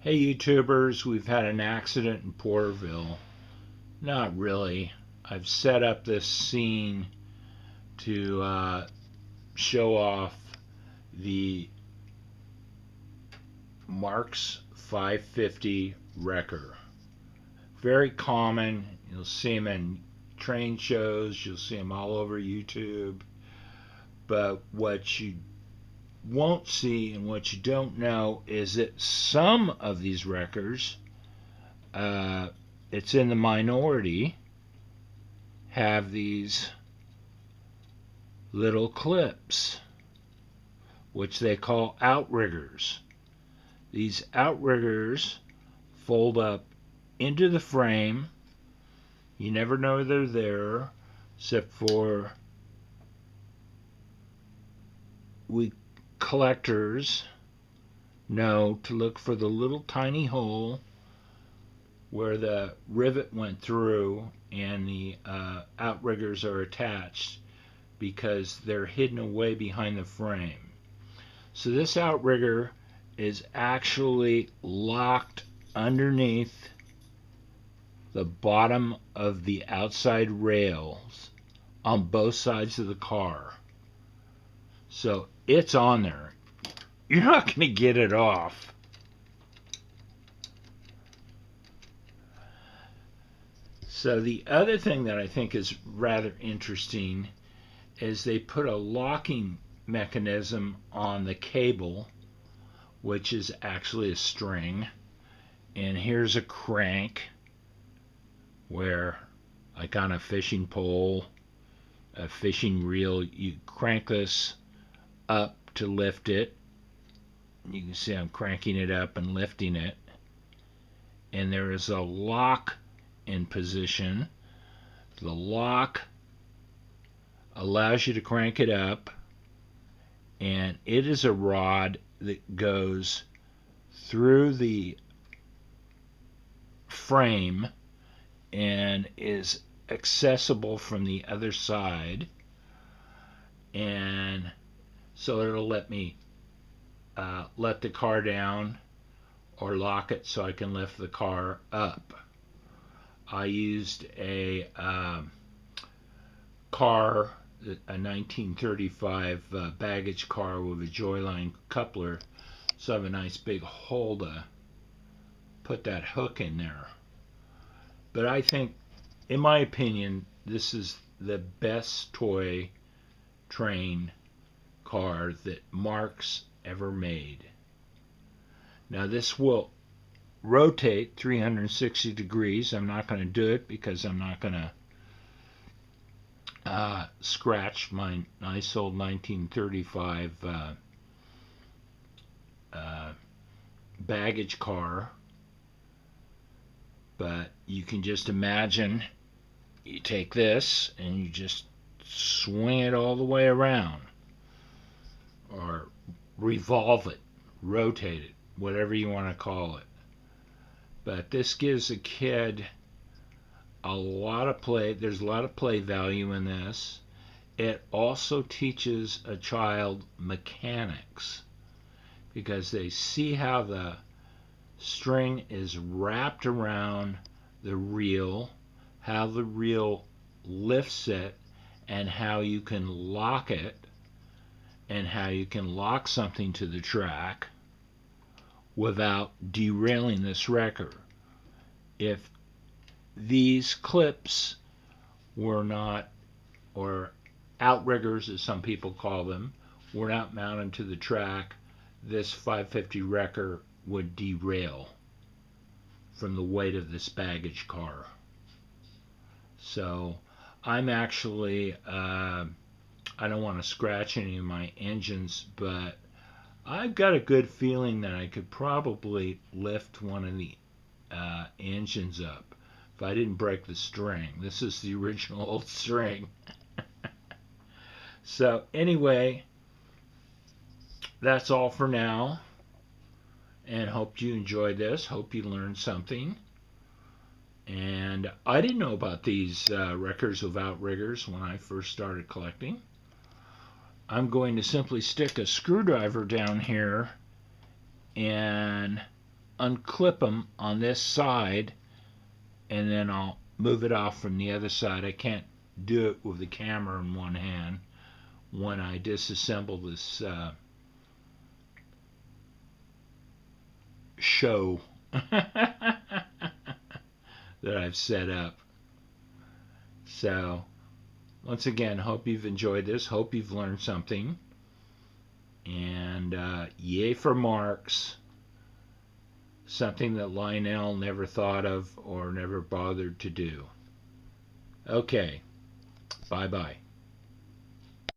Hey YouTubers, we've had an accident in Porterville. Not really. I've set up this scene to show off the Marx 550 wrecker. Very common. You'll see them in train shows. You'll see them all over YouTube. But what you won't see and what you don't know is that some of these wreckers, it's in the minority, have these little clips, which they call outriggers. These outriggers fold up into the frame. You never know they're there, except for we collectors know to look for the little tiny hole where the rivet went through and the outriggers are attached, because they're hidden away behind the frame. So this outrigger is actually locked underneath the bottom of the outside rails on both sides of the car. So it's on there. You're not going to get it off. So the other thing that I think is rather interesting is they put a locking mechanism on the cable, which is actually a string. And here's a crank where, like on a fishing pole, a fishing reel, you crank this up to lift it. You can see I'm cranking it up and lifting it. And there is a lock in position. The lock allows you to crank it up, and it is a rod that goes through the frame and is accessible from the other side, and so it'll let me let the car down or lock it so I can lift the car up. I used a car, a 1935 baggage car with a joyline coupler, so I have a nice big hole to put that hook in there. But I think, in my opinion, this is the best toy train car that Marx ever made. Now this will rotate 360 degrees. I'm not going to do it because I'm not going to scratch my nice old 1935 baggage car. But you can just imagine, you take this and you just swing it all the way around, or revolve it, rotate it, whatever you want to call it. But this gives a kid a lot of play. There's a lot of play value in this. It also teaches a child mechanics, because they see how the string is wrapped around the reel, how the reel lifts it, and how you can lock it, and how you can lock something to the track without derailing this wrecker. If these clips were not, or outriggers as some people call them, were not mounted to the track, this 550 wrecker would derail from the weight of this baggage car. So I'm actually, I don't want to scratch any of my engines, but I've got a good feeling that I could probably lift one of the engines up if I didn't break the string. This is the original old string. So anyway, that's all for now, and hope you enjoyed this. Hope you learned something. And I didn't know about these wreckers of outriggers when I first started collecting. I'm going to simply stick a screwdriver down here and unclip them on this side, and then I'll move it off from the other side. I can't do it with the camera in one hand when I disassemble this show that I've set up. So, once again, hope you've enjoyed this. Hope you've learned something. And yay for Marx. Something that Lionel never thought of or never bothered to do. Okay. Bye-bye.